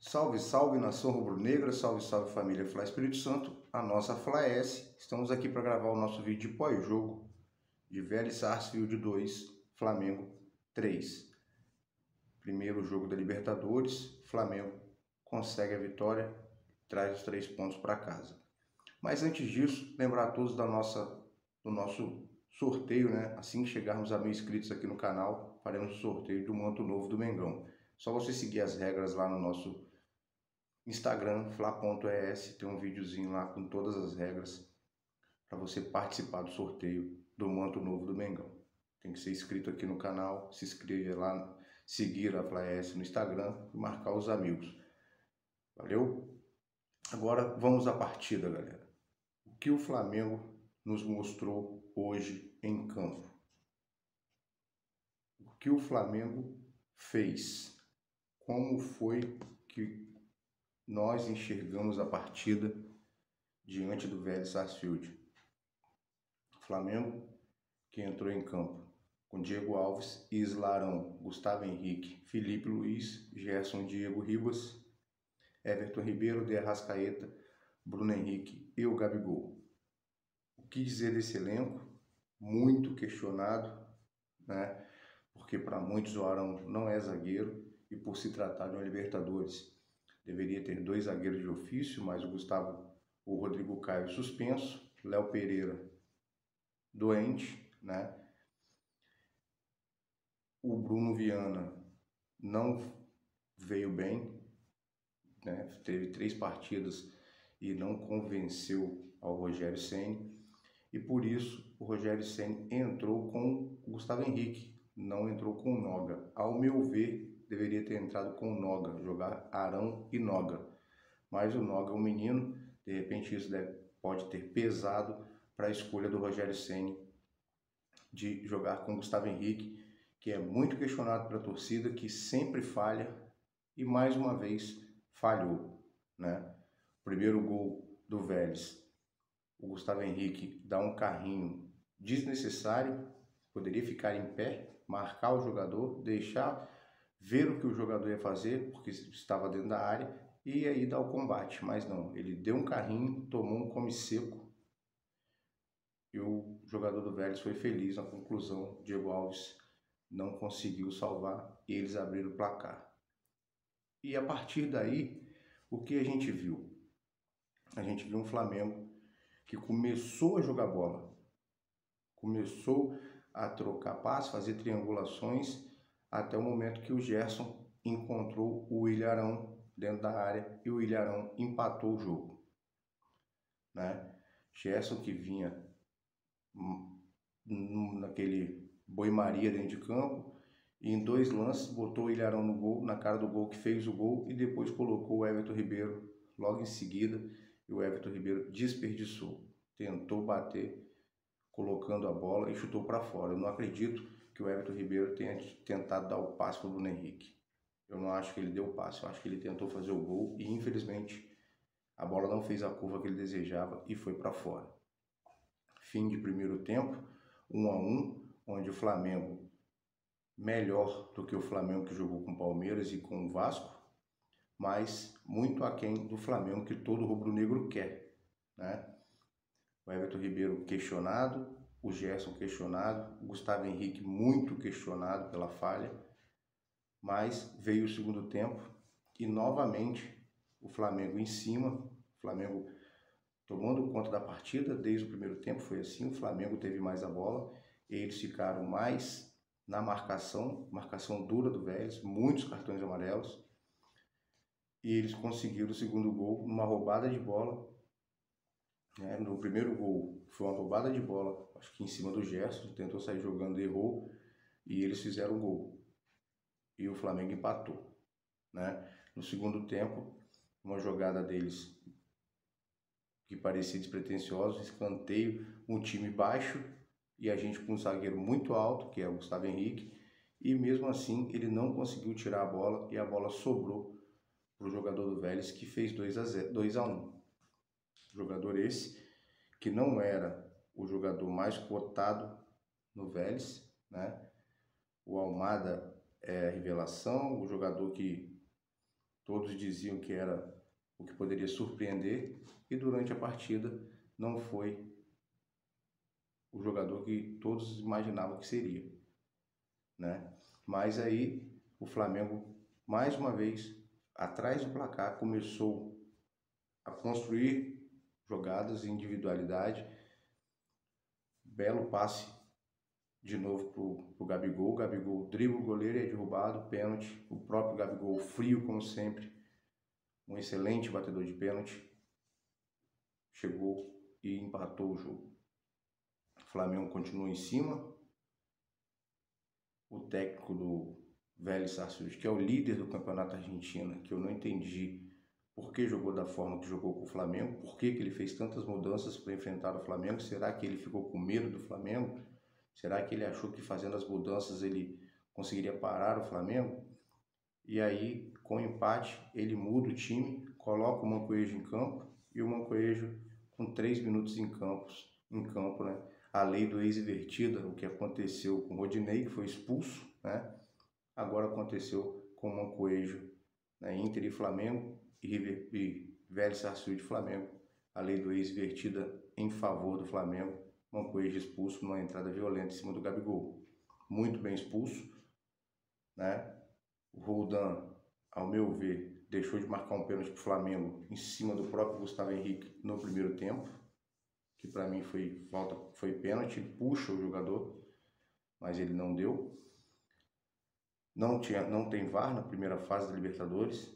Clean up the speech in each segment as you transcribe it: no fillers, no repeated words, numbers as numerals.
Salve, salve nação rubro-negra, salve, salve família Fla Espírito Santo, a nossa Fla S. Estamos aqui para gravar o nosso vídeo de pós-jogo de Vélez Sarsfield 2, Flamengo 3. Primeiro jogo da Libertadores, Flamengo consegue a vitória, traz os 3 pontos para casa. Mas antes disso, lembrar a todos do nosso sorteio, né? Assim que chegarmos a 1000 inscritos aqui no canal, faremos o sorteio do manto novo do Mengão. Só você seguir as regras lá no nosso Instagram, fla.es, tem um videozinho lá com todas as regras para você participar do sorteio do manto novo do Mengão. Tem que ser inscrito aqui no canal, se inscrever lá, seguir a FlaS no Instagram e marcar os amigos. Valeu? Agora vamos à partida, galera. O que o Flamengo nos mostrou hoje em campo? O que o Flamengo fez? Como foi que nós enxergamos a partida diante do Vélez Sarsfield? Flamengo que entrou em campo com Diego Alves, Islarão, Gustavo Henrique, Felipe Luiz, Gerson, Diego Ribas, Everton Ribeiro, De Arrascaeta, Bruno Henrique e o Gabigol. O que dizer desse elenco? Muito questionado, né? Porque para muitos o Arão não é zagueiro e por se tratar de uma Libertadores deveria ter 2 zagueiros de ofício, mas o Rodrigo Caio suspenso, Léo Pereira doente, né? O Bruno Viana não veio bem, né? Teve 3 partidas e não convenceu ao Rogério Ceni, e por isso o Rogério Ceni entrou com o Gustavo Henrique, não entrou com o Noga. Ao meu ver, deveria ter entrado com o Noga, jogar Arão e Noga. Mas o Noga é um menino, de repente isso pode ter pesado para a escolha do Rogério Ceni de jogar com o Gustavo Henrique, que é muito questionado pela torcida, que sempre falha e mais uma vez falhou, né? Primeiro gol do Vélez, o Gustavo Henrique dá um carrinho desnecessário, poderia ficar em pé, marcar o jogador, deixar ver o que o jogador ia fazer, porque estava dentro da área, e aí dar o combate, mas não, ele deu um carrinho, tomou um come seco, e o jogador do Vélez foi feliz na conclusão. Diego Alves não conseguiu salvar e eles abriram o placar. E a partir daí, o que a gente viu? A gente viu um Flamengo que começou a jogar bola, começou a trocar passes, fazer triangulações, até o momento que o Gerson encontrou o Ilharão dentro da área e o Ilharão empatou o jogo, né? Gerson, que vinha naquele boi-maria dentro de campo, e em 2 lances botou o Ilharão no gol, na cara do gol, que fez o gol, e depois colocou o Everton Ribeiro logo em seguida, e o Everton Ribeiro desperdiçou, tentou bater colocando a bola e chutou para fora. Eu não acredito que o Everton Ribeiro tenha tentado dar o passe para o Bruno Henrique. Eu não acho que ele deu o passe, eu acho que ele tentou fazer o gol e infelizmente a bola não fez a curva que ele desejava e foi para fora. Fim de primeiro tempo, 1-1, onde o Flamengo, melhor do que o Flamengo que jogou com o Palmeiras e com o Vasco, mas muito aquém do Flamengo que todo rubro-negro quer, né? O Everton Ribeiro questionado, o Gerson questionado, o Gustavo Henrique muito questionado pela falha, mas veio o segundo tempo e novamente o Flamengo em cima, o Flamengo tomando conta da partida. Desde o primeiro tempo foi assim, o Flamengo teve mais a bola, eles ficaram mais na marcação dura do Vélez, muitos cartões amarelos, e eles conseguiram o segundo gol numa roubada de bola, né? No primeiro gol foi uma roubada de bola, acho que em cima do Gerson, tentou sair jogando, errou, e eles fizeram o gol, e o Flamengo empatou, né? No segundo tempo, uma jogada deles que parecia despretensioso, escanteio, um time baixo e a gente com um zagueiro muito alto, que é o Gustavo Henrique, e mesmo assim ele não conseguiu tirar a bola e a bola sobrou para o jogador do Vélez, que fez 2-1. Jogador esse que não era o jogador mais cotado no Vélez, né? O Almada é a revelação, o jogador que Todos diziam que era o que poderia surpreender e durante a partida não foi o jogador que todos imaginavam que seria, né? Mas aí o Flamengo, mais uma vez, atrás do placar, começou a construir jogadas em individualidade. Belo passe de novo pro Gabigol. O Gabigol dribla o goleiro e é derrubado, pênalti. O próprio Gabigol, frio como sempre, um excelente batedor de pênalti, chegou e empatou o jogo. O Flamengo continua em cima. O técnico do Vélez Sarsfield, que é o líder do campeonato argentino, que eu não entendi por que jogou da forma que jogou com o Flamengo, por que ele fez tantas mudanças para enfrentar o Flamengo. Será que ele ficou com medo do Flamengo? Será que ele achou que fazendo as mudanças ele conseguiria parar o Flamengo? E aí, com o empate, ele muda o time, coloca o Mancoejo em campo, e o Mancoejo com 3 minutos em campo, né? A lei do ex invertida, o que aconteceu com o Rodinei, que foi expulso, né? Agora aconteceu com o Mancoejo, né? Inter e Flamengo e Vélez Sarsfield de Flamengo. A lei do ex invertida em favor do Flamengo. Mancoejo expulso numa entrada violenta em cima do Gabigol. Muito bem expulso, né? O Roldan, ao meu ver, deixou de marcar um pênalti para o Flamengo em cima do próprio Gustavo Henrique no primeiro tempo, que para mim foi falta, foi pênalti. Ele puxa o jogador, mas ele não deu. Não tem VAR na primeira fase da Libertadores.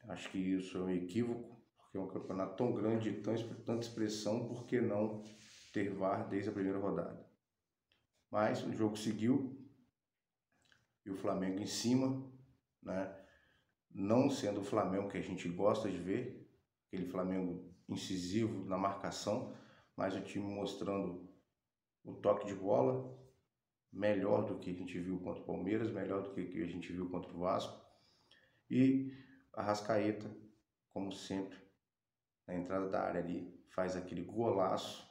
Acho que isso é um equívoco, porque é um campeonato tão grande, tanta expressão, por que não ter VAR desde a primeira rodada? Mas o jogo seguiu e o Flamengo em cima, né? Não sendo o Flamengo que a gente gosta de ver, aquele Flamengo incisivo na marcação, mas o time mostrando o toque de bola melhor do que a gente viu contra o Palmeiras, melhor do que a gente viu contra o Vasco. E a Arrascaeta, como sempre, na entrada da área ali, faz aquele golaço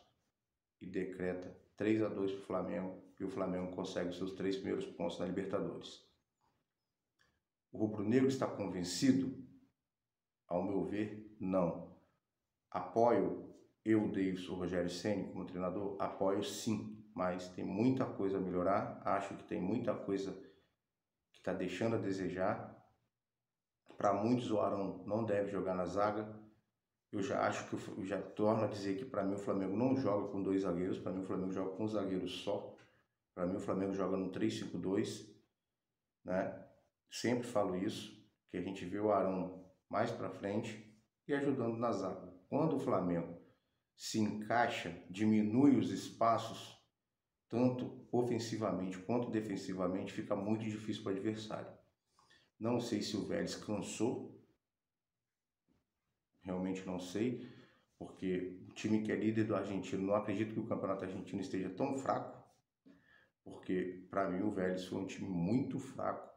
e decreta 3-2 para o Flamengo, e o Flamengo consegue os seus 3 primeiros pontos na Libertadores. O rubro-negro está convencido? Ao meu ver, não. Apoio eu, Davidson, Rogério Ceni como treinador? Apoio sim, mas tem muita coisa a melhorar. Acho que tem muita coisa que está deixando a desejar. Para muitos, o Arão não deve jogar na zaga. Eu já acho que eu já torno a dizer que para mim o Flamengo não joga com 2 zagueiros. Para mim o Flamengo joga com um zagueiro só. Para mim o Flamengo joga no 3-5-2, né? Sempre falo isso, que a gente vê o Arão mais para frente e ajudando na zaga. Quando o Flamengo se encaixa, diminui os espaços, tanto ofensivamente quanto defensivamente, fica muito difícil para o adversário. Não sei se o Vélez cansou, realmente não sei, porque o time que é líder do argentino, não acredito que o campeonato argentino esteja tão fraco, porque para mim o Vélez foi um time muito fraco.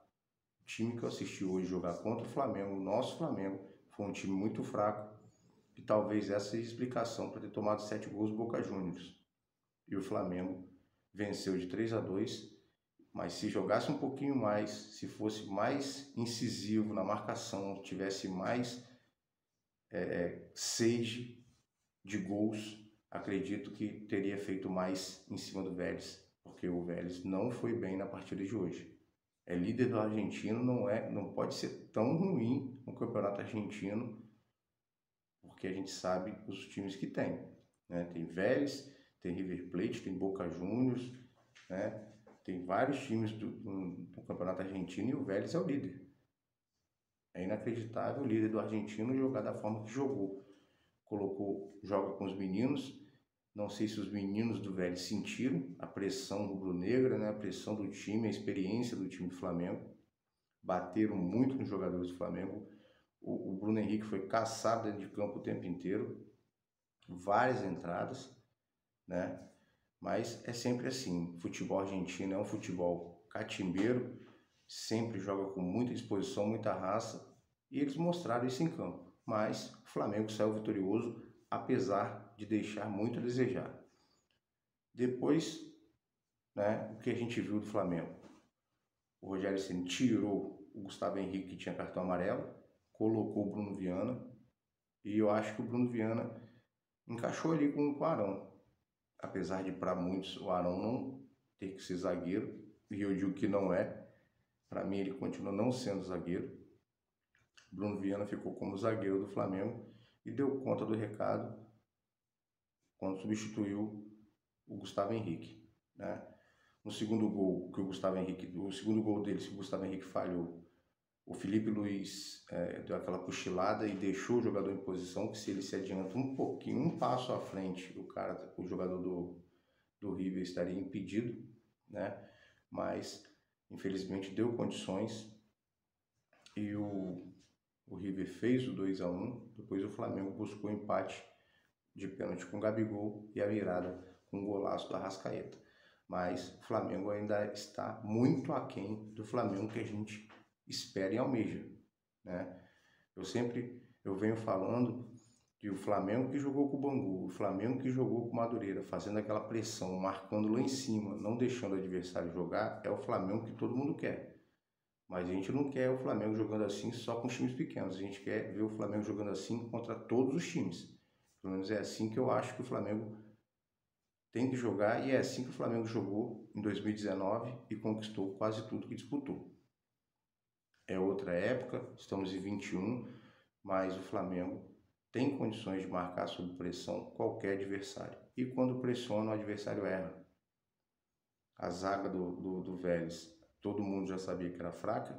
O time que eu assisti hoje jogar contra o Flamengo, o nosso Flamengo, foi um time muito fraco, e talvez essa seja a explicação para ter tomado 7 gols do Boca Juniors. E o Flamengo venceu de 3-2, mas se jogasse um pouquinho mais, se fosse mais incisivo na marcação, tivesse mais sede de gols, acredito que teria feito mais em cima do Vélez, porque o Vélez não foi bem na partida de hoje. É líder do argentino, não pode ser tão ruim no campeonato argentino, porque a gente sabe os times que tem, né? Tem Vélez, tem River Plate, tem Boca Juniors, né? Tem vários times do campeonato argentino e o Vélez é o líder. É inacreditável o líder do argentino jogar da forma que jogou. Joga com os meninos. Não sei se os meninos do Vélez sentiram a pressão rubro-negra, né? A pressão do time, a experiência do time do Flamengo. Bateram muito nos jogadores do Flamengo. O Bruno Henrique foi caçado dentro de campo o tempo inteiro. Várias entradas, né? Mas é sempre assim. Futebol argentino é um futebol catimbeiro, sempre joga com muita disposição, muita raça, e eles mostraram isso em campo. Mas o Flamengo saiu vitorioso, apesar de deixar muito a desejar. Depois, né, o que a gente viu do Flamengo? O Rogério Ceni tirou o Gustavo Henrique, que tinha cartão amarelo, colocou o Bruno Viana, e eu acho que o Bruno Viana encaixou ali com o Arão. Apesar de para muitos o Arão não ter que ser zagueiro, e eu digo que não é, para mim ele continua não sendo zagueiro. Bruno Viana ficou como zagueiro do Flamengo e deu conta do recado quando substituiu o Gustavo Henrique, né? No segundo gol que o segundo gol dele, que o Gustavo Henrique falhou, o Felipe Luiz deu aquela cochilada e deixou o jogador em posição, que se ele se adianta um pouquinho, um passo à frente, o jogador do River estaria impedido, né? Mas infelizmente deu condições e o River fez o 2-1, depois o Flamengo buscou o empate de pênalti com o Gabigol e a virada com o golaço do Arrascaeta. Mas o Flamengo ainda está muito aquém do Flamengo que a gente espera e almeja, né? Eu venho falando que o Flamengo que jogou com o Bangu, o Flamengo que jogou com o Madureira, fazendo aquela pressão, marcando lá em cima, não deixando o adversário jogar, é o Flamengo que todo mundo quer. Mas a gente não quer o Flamengo jogando assim só com times pequenos, a gente quer ver o Flamengo jogando assim contra todos os times. Pelo menos é assim que eu acho que o Flamengo tem que jogar, e é assim que o Flamengo jogou em 2019 e conquistou quase tudo que disputou. É outra época, estamos em 21, mas o Flamengo tem condições de marcar sob pressão qualquer adversário. E quando pressiona, o adversário erra. A zaga do Vélez, todo mundo já sabia que era fraca,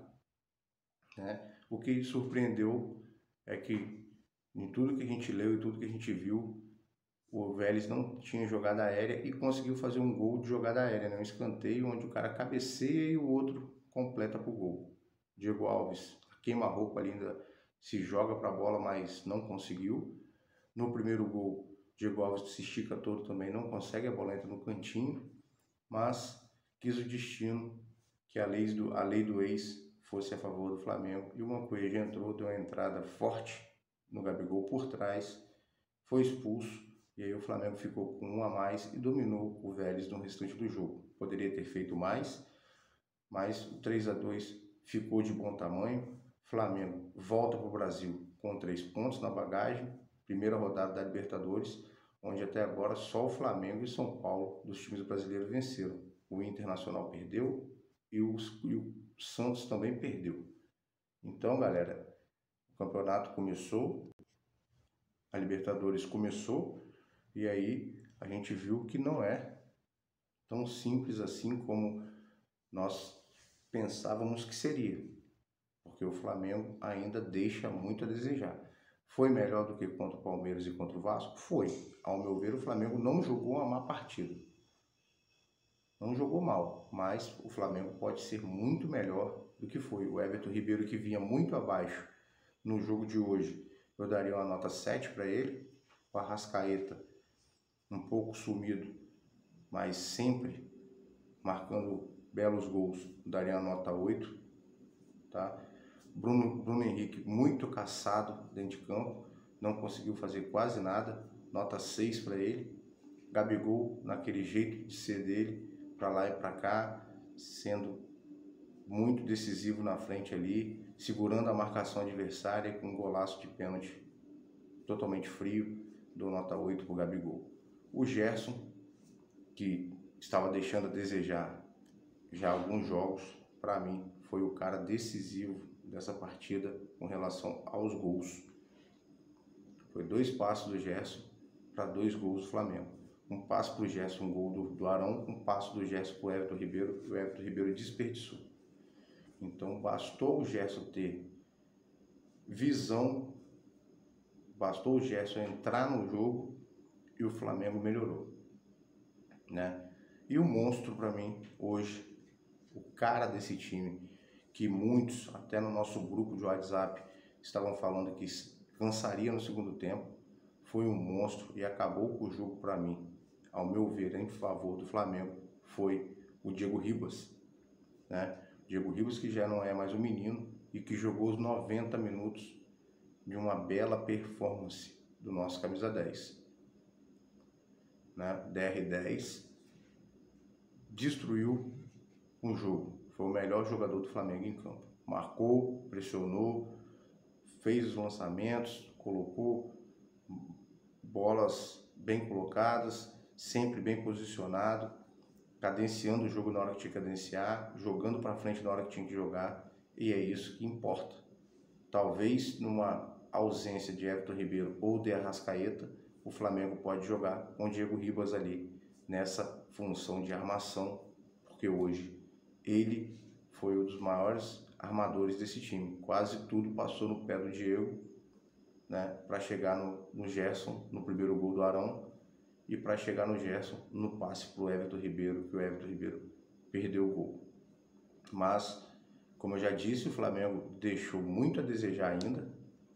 né? O que surpreendeu é que em tudo que a gente leu e tudo que a gente viu, o Vélez não tinha jogada aérea e conseguiu fazer um gol de jogada aérea, né? Um escanteio onde o cara cabeceia e o outro completa para o gol. Diego Alves queima-roupa ali, ainda se joga para a bola, mas não conseguiu. No primeiro gol, Diego Alves se estica todo também, não consegue, a bola entra no cantinho, mas quis o destino que a lei do ex fosse a favor do Flamengo, e o Mancoeja entrou, deu uma entrada forte no Gabigol por trás, foi expulso, e aí o Flamengo ficou com um a mais e dominou o Vélez no restante do jogo. Poderia ter feito mais, mas o 3-2 ficou de bom tamanho. Flamengo volta para o Brasil com 3 pontos na bagagem, primeira rodada da Libertadores, onde até agora só o Flamengo e São Paulo dos times brasileiros venceram. O Internacional perdeu e o Santos também perdeu. Então, galera, o campeonato começou, a Libertadores começou, e aí a gente viu que não é tão simples assim como nós pensávamos que seria, porque o Flamengo ainda deixa muito a desejar. Foi melhor do que contra o Palmeiras e contra o Vasco? Foi. Ao meu ver, o Flamengo não jogou uma má partida. Não jogou mal, mas o Flamengo pode ser muito melhor do que foi. O Everton Ribeiro, que vinha muito abaixo no jogo de hoje, eu daria uma nota 7 para ele. O Arrascaeta, um pouco sumido, mas sempre marcando belos gols, daria uma nota 8, tá? Bruno Henrique, muito caçado dentro de campo, não conseguiu fazer quase nada, nota 6 para ele. Gabigol, naquele jeito de ser dele, para lá e para cá, sendo muito decisivo na frente ali, segurando a marcação adversária com um golaço de pênalti totalmente frio, dou nota 8 para o Gabigol. O Gerson, que estava deixando a desejar já alguns jogos, para mim foi o cara decisivo dessa partida com relação aos gols. Foi 2 passos do Gerson para 2 gols do Flamengo. Um passo para o Gerson, um gol do Arão, um passo do Gerson para o Everton Ribeiro, e o Everton Ribeiro desperdiçou. Então bastou o Gerson ter visão, bastou o Gerson entrar no jogo e o Flamengo melhorou, né? E o monstro para mim hoje, o cara desse time, que muitos, até no nosso grupo de WhatsApp, estavam falando que cansaria no segundo tempo, foi um monstro e acabou com o jogo para mim, ao meu ver, em favor do Flamengo, foi o Diego Ribas, né? Diego Ribas, que já não é mais um menino e que jogou os 90 minutos de uma bela performance do nosso camisa 10, né? DR10 destruiu um jogo, foi o melhor jogador do Flamengo em campo, marcou, pressionou, fez os lançamentos, colocou bolas bem colocadas, sempre bem posicionado, cadenciando o jogo na hora que tinha que cadenciar, jogando para frente na hora que tinha que jogar, e é isso que importa. Talvez numa ausência de Everton Ribeiro ou de Arrascaeta, o Flamengo pode jogar com o Diego Ribas ali nessa função de armação, porque hoje ele foi um dos maiores armadores desse time. Quase tudo passou no pé do Diego, né, para chegar no Gerson, no primeiro gol do Arão, e para chegar no Gerson, no passe para o Everton Ribeiro, que o Everton Ribeiro perdeu o gol. Mas, como eu já disse, o Flamengo deixou muito a desejar ainda.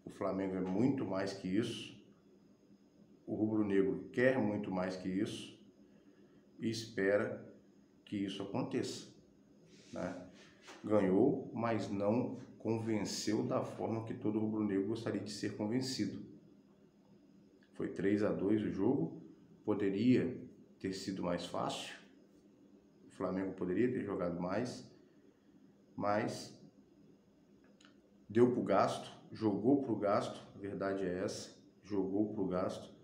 O Flamengo é muito mais que isso. O rubro-negro quer muito mais que isso e espera que isso aconteça, né? Ganhou, mas não convenceu da forma que todo rubro-negro gostaria de ser convencido. Foi 3-2 o jogo, poderia ter sido mais fácil, o Flamengo poderia ter jogado mais, mas deu para o gasto, jogou para o gasto, a verdade é essa, jogou para o gasto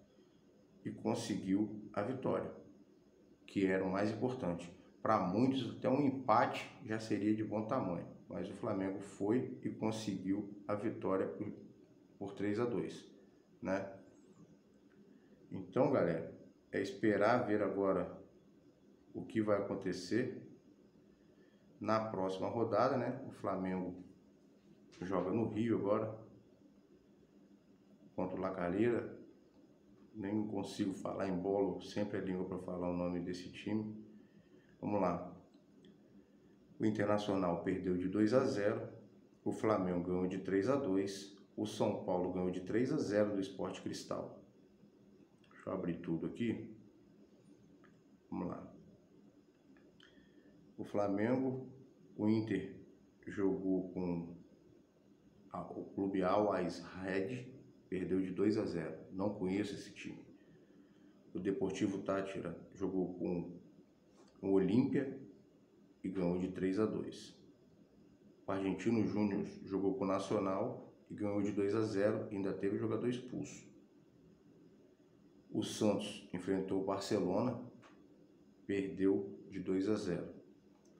e conseguiu a vitória, que era o mais importante. Para muitos, até um empate já seria de bom tamanho, mas o Flamengo foi e conseguiu a vitória por 3-2, né? Então, galera, é esperar ver agora o que vai acontecer na próxima rodada, né? O Flamengo joga no Rio agora contra o Lacalheira. Nem consigo falar, embolo sempre a língua para falar o nome desse time. Vamos lá. O Internacional perdeu de 2-0, o Flamengo ganhou de 3-2, o São Paulo ganhou de 3-0 do Sport Cristal. Deixa eu abrir tudo aqui. Vamos lá. O Flamengo, o Inter jogou com o Clube Al-Ain Red, perdeu de 2-0. Não conheço esse time. O Deportivo Táchira jogou com o Olímpia e ganhou de 3-2. O Argentino Júnior jogou com o Nacional e ganhou de 2-0 e ainda teve jogador expulso. O Santos enfrentou o Barcelona, perdeu de 2-0.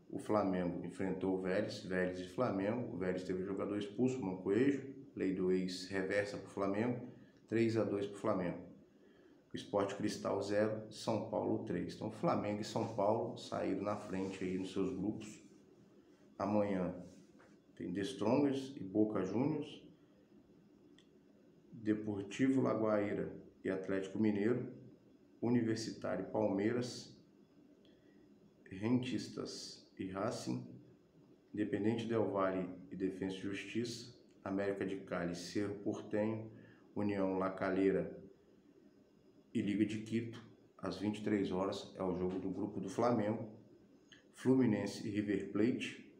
O Flamengo enfrentou o Vélez e Flamengo. O Vélez teve jogador expulso, Mancoejo, lei do ex reversa para o Flamengo, 3-2 para o Flamengo. O Sport Cristal 0, São Paulo 3. Então Flamengo e São Paulo saíram na frente aí nos seus grupos. Amanhã tem The Strongers e Boca Juniors, Deportivo Lagoaíra e Atlético Mineiro, Universitário e Palmeiras, Rentistas e Racing, Independente Del Valle e Defensa e Justiça, América de Cali e Cerro Porteño, União La Calera e Liga de Quito. Às 23 horas é o jogo do grupo do Flamengo. Fluminense e River Plate,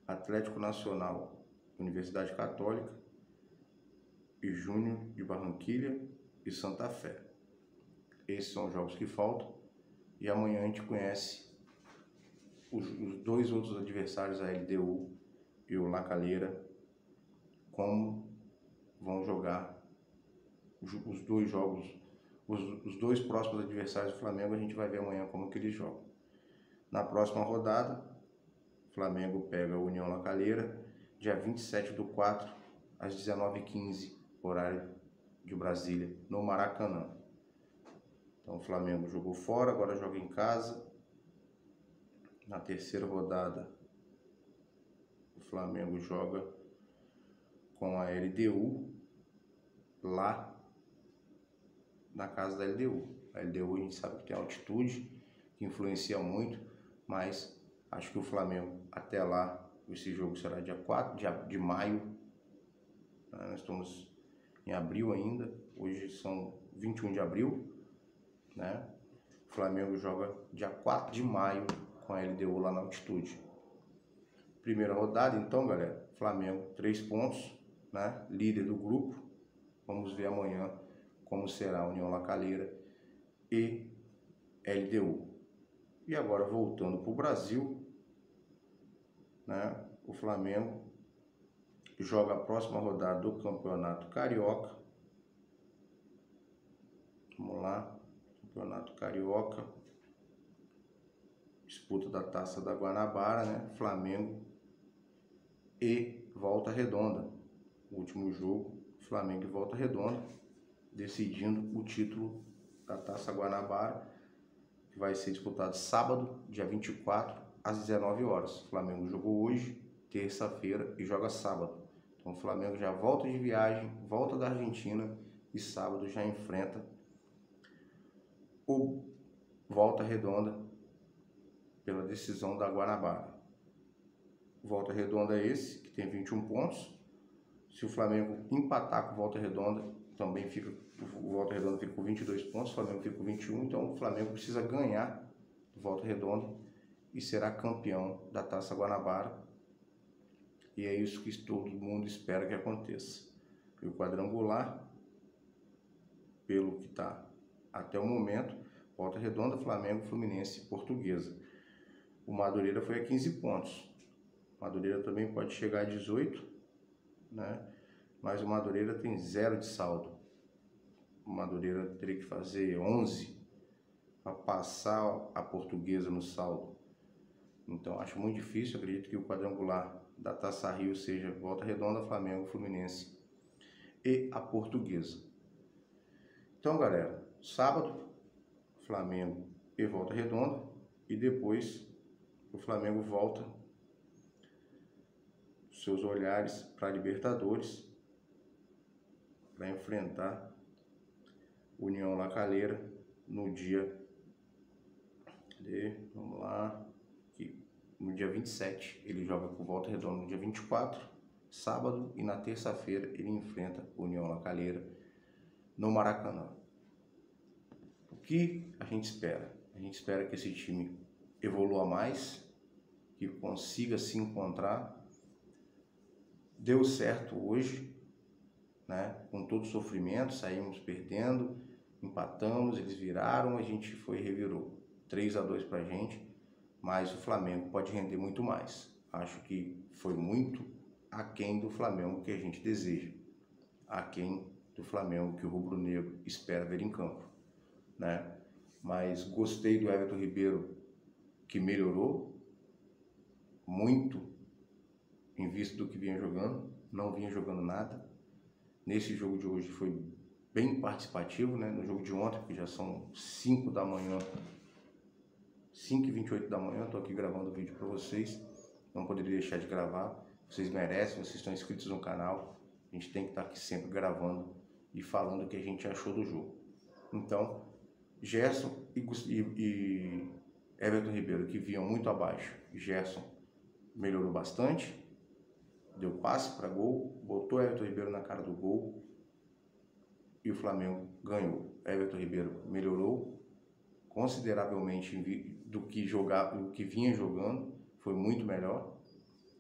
Atlético Nacional, Universidade Católica e Júnior de Barranquilha e Santa Fé. Esses são os jogos que faltam e amanhã a gente conhece os dois outros adversários, a LDU e o La Calera, como vão jogar os dois jogos, os dois próximos adversários do Flamengo. A gente vai ver amanhã como que eles jogam. Na próxima rodada, o Flamengo pega a União La Calera, dia 27/4, às 19h15, horário de Brasília, no Maracanã. Então o Flamengo jogou fora, agora joga em casa. Na terceira rodada, o Flamengo joga com a LDU lá na casa da LDU. A LDU a gente sabe que tem altitude, que influencia muito, mas acho que o Flamengo até lá, esse jogo será dia 4 de maio, né? Nós estamos em abril ainda, hoje são 21 de abril, né? O Flamengo joga dia 4 de maio com a LDU lá na altitude. Primeira rodada, então, galera, Flamengo 3 pontos, né? Líder do grupo. Vamos ver amanhã como será a União La Calera e LDU. E agora voltando para o Brasil, né? O Flamengo joga a próxima rodada do Campeonato Carioca. Vamos lá, Campeonato Carioca, disputa da Taça da Guanabara, né? Flamengo e Volta Redonda. O último jogo, Flamengo e Volta Redonda, decidindo o título da Taça Guanabara, que vai ser disputado sábado, dia 24, às 19 horas. O Flamengo jogou hoje, terça-feira, e joga sábado. Então o Flamengo já volta de viagem, volta da Argentina, e sábado já enfrenta o Volta Redonda pela decisão da Guanabara. Volta Redonda é esse, que tem 21 pontos. Se o Flamengo empatar com o Volta Redonda, também fica, o Volta Redonda fica com 22 pontos, o Flamengo fica com 21, então o Flamengo precisa ganhar do Volta Redonda e será campeão da Taça Guanabara. E é isso que todo mundo espera que aconteça. E o quadrangular, pelo que está até o momento, Volta Redonda, Flamengo, Fluminense e Portuguesa. O Madureira foi a 15 pontos. O Madureira também pode chegar a 18, né? Mas o Madureira tem 0 de saldo. O Madureira teria que fazer 11 para passar a Portuguesa no saldo. Então acho muito difícil. Acredito que o quadrangular da Taça Rio seja Volta Redonda, Flamengo, Fluminense e a Portuguesa. Então, galera, sábado, Flamengo e Volta Redonda, e depois o Flamengo volta seus olhares para a Libertadores, para enfrentar União La Calera no dia de, vamos lá, no dia 27. Ele joga com Volta Redonda no dia 24, sábado, e na terça-feira ele enfrenta União La Calera no Maracanã. O que a gente espera? A gente espera que esse time evolua mais, que consiga se encontrar. Deu certo hoje, né? Com todo o sofrimento, saímos perdendo, empatamos, eles viraram, a gente foi e revirou 3-2 pra gente, mas o Flamengo pode render muito mais. Acho que foi muito aquém do Flamengo que a gente deseja, aquém do Flamengo que o rubro-negro espera ver em campo, né? Mas gostei do Everton Ribeiro, que melhorou muito em vista do que vinha jogando, não vinha jogando nada. Nesse jogo de hoje foi bem participativo, né? No jogo de ontem, que já são 5 da manhã, 5h28 da manhã, estou aqui gravando o vídeo para vocês, não poderia deixar de gravar, vocês merecem, vocês estão inscritos no canal, a gente tem que estar aqui sempre gravando e falando o que a gente achou do jogo. Então, Gerson e Everton Ribeiro, que vinham muito abaixo, Gerson melhorou bastante, deu passe para gol, botou Everton Ribeiro na cara do gol e o Flamengo ganhou. Everton Ribeiro melhorou consideravelmente do que vinha jogando, foi muito melhor.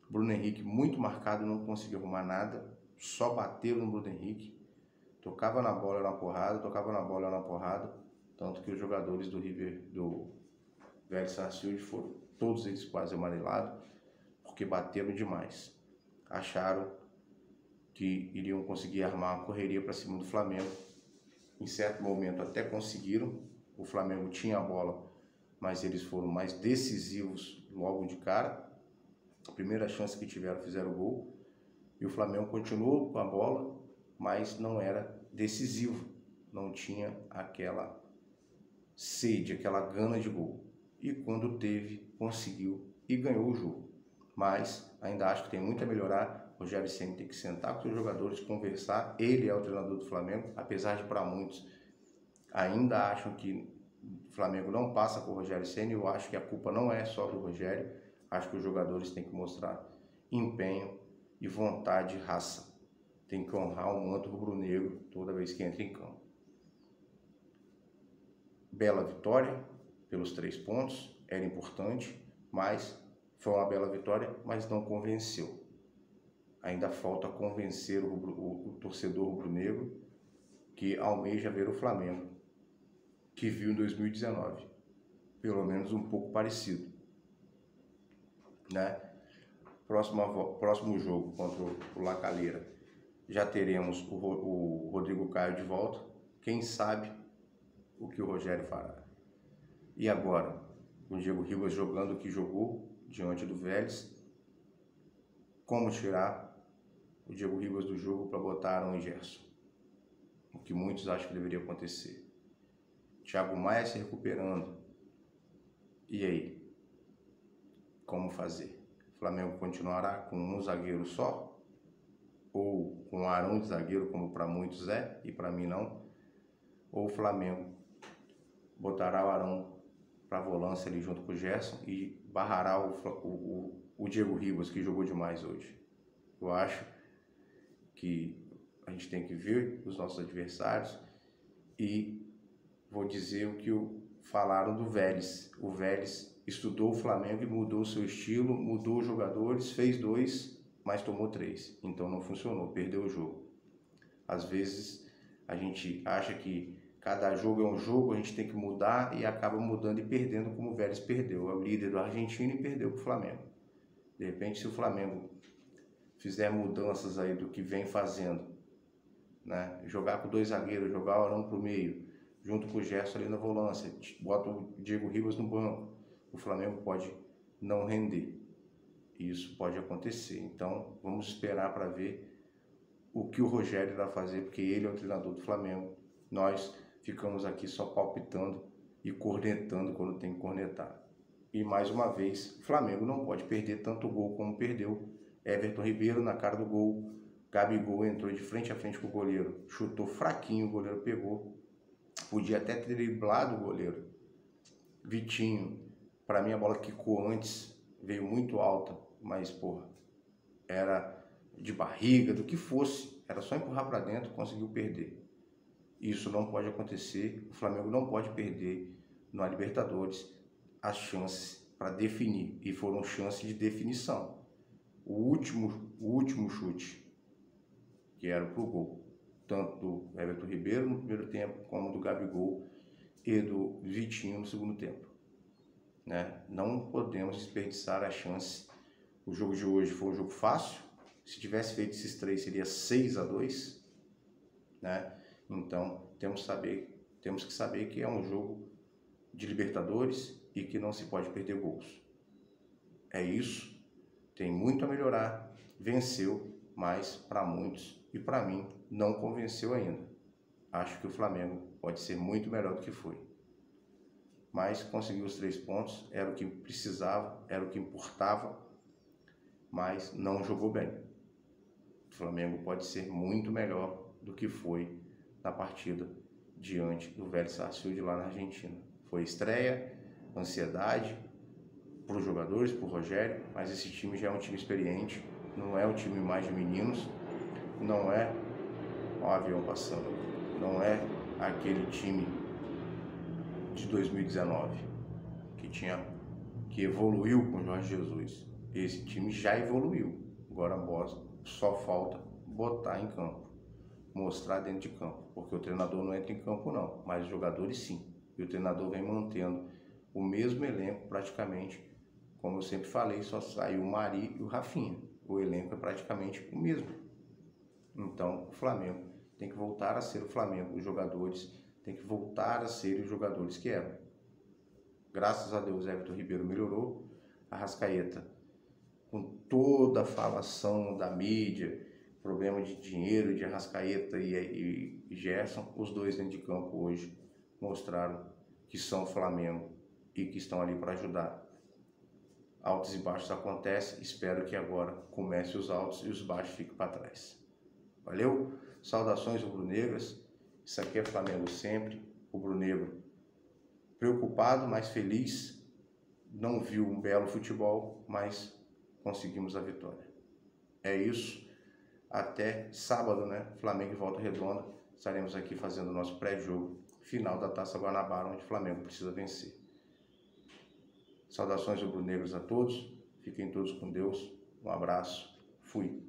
Bruno Henrique muito marcado, não conseguiu arrumar nada, só bateram no Bruno Henrique, tocava na bola na porrada, tocava na bola na porrada, tanto que os jogadores do River, do Velho Sarsfield, foram todos eles quase amarelados, porque bateram demais. Acharam que iriam conseguir armar uma correria para cima do Flamengo. Em certo momento até conseguiram. O Flamengo tinha a bola, mas eles foram mais decisivos logo de cara. A primeira chance que tiveram, fizeram o gol. E o Flamengo continuou com a bola, mas não era decisivo. Não tinha aquela sede, aquela gana de gol. E quando teve, conseguiu e ganhou o jogo. Mas ainda acho que tem muito a melhorar. O Rogério Ceni tem que sentar com os jogadores, conversar. Ele é o treinador do Flamengo, apesar de para muitos ainda acham que o Flamengo não passa por Rogério Ceni. Eu acho que a culpa não é só do Rogério. Acho que os jogadores têm que mostrar empenho e vontade e raça. Tem que honrar o manto rubro-negro toda vez que entra em campo. Bela vitória pelos 3 pontos, era importante, mas foi uma bela vitória, mas não convenceu. Ainda falta convencer o torcedor rubro-negro que almeja ver o Flamengo, que viu em 2019, pelo menos um pouco parecido, né? próximo jogo contra o La Calera, já teremos o Rodrigo Caio de volta. Quem sabe o que o Rogério fará. E agora, o Diego Ribas jogando o que jogou diante do Vélez, como tirar o Diego Ribas do jogo para botar Arão e Gerson? O que muitos acham que deveria acontecer. Thiago Maia se recuperando. E aí? Como fazer? O Flamengo continuará com um zagueiro só? Ou com Arão de zagueiro, como para muitos é, e para mim não? Ou o Flamengo botará o Arão para a volância ali junto com o Gerson e barrará o Diego Ribas, que jogou demais hoje? Eu acho que a gente tem que ver os nossos adversários e vou dizer o que falaram do Vélez. O Vélez estudou o Flamengo e mudou o seu estilo, mudou os jogadores, fez 2, mas tomou 3. Então não funcionou, perdeu o jogo. Às vezes a gente acha que cada jogo é um jogo, a gente tem que mudar e acaba mudando e perdendo, como o Vélez perdeu. É o líder do Argentina e perdeu para o Flamengo. De repente, se o Flamengo fizer mudanças aí do que vem fazendo, né? Jogar com 2 zagueiros, jogar o Arão para o meio, junto com o Gerson ali na volância, bota o Diego Ribas no banco, o Flamengo pode não render. Isso pode acontecer. Então, vamos esperar para ver o que o Rogério vai fazer, porque ele é o treinador do Flamengo. Nós ficamos aqui só palpitando e cornetando quando tem que cornetar. E mais uma vez, o Flamengo não pode perder tanto gol como perdeu. Everton Ribeiro na cara do gol, Gabigol entrou de frente a frente com o goleiro, chutou fraquinho, o goleiro pegou, podia até ter driblado o goleiro. Vitinho, para mim a bola quicou antes, veio muito alta, mas porra, era de barriga, do que fosse, era só empurrar para dentro, conseguiu perder. Isso não pode acontecer, o Flamengo não pode perder na Libertadores as chances para definir, e foram chances de definição. O último chute, que era pro gol, tanto do Everton Ribeiro no primeiro tempo, como do Gabigol e do Vitinho no segundo tempo, né? Não podemos desperdiçar a chance. O jogo de hoje foi um jogo fácil, se tivesse feito esses 3 seria 6-2, né? Então temos que saber que é um jogo de Libertadores e que não se pode perder gols. É isso, tem muito a melhorar, venceu, mas para muitos e para mim não convenceu ainda. Acho que o Flamengo pode ser muito melhor do que foi. Mas conseguiu os 3 pontos, era o que precisava, era o que importava, mas não jogou bem. O Flamengo pode ser muito melhor do que foi na partida diante do Vélez Sarsfield lá na Argentina. Foi estreia, ansiedade para os jogadores, para o Rogério, mas esse time já é um time experiente, não é um time mais de meninos, não é um avião passando, não é aquele time de 2019 que evoluiu com o Jorge Jesus. Esse time já evoluiu, agora só falta botar em campo, mostrar dentro de campo, porque o treinador não entra em campo não, mas os jogadores sim, e o treinador vem mantendo o mesmo elenco praticamente, como eu sempre falei, só saiu o Mari e o Rafinha, o elenco é praticamente o mesmo. Então o Flamengo tem que voltar a ser o Flamengo, os jogadores têm que voltar a ser os jogadores que eram. Graças a Deus, Everton Ribeiro melhorou, Arrascaeta, com toda a falação da mídia, problema de dinheiro de Arrascaeta e Gerson, os 2 dentro de campo hoje mostraram que são Flamengo e que estão ali para ajudar. Altos e baixos acontecem, espero que agora comece os altos e os baixos fiquem para trás. Valeu? Saudações rubro-negras, isso aqui é Flamengo sempre, rubro-negro preocupado, mas feliz, não viu um belo futebol, mas conseguimos a vitória. É isso, até sábado, né? Flamengo e Volta Redonda, estaremos aqui fazendo o nosso pré-jogo final da Taça Guanabara, onde o Flamengo precisa vencer. Saudações rubro-negros a todos, fiquem todos com Deus, um abraço, fui.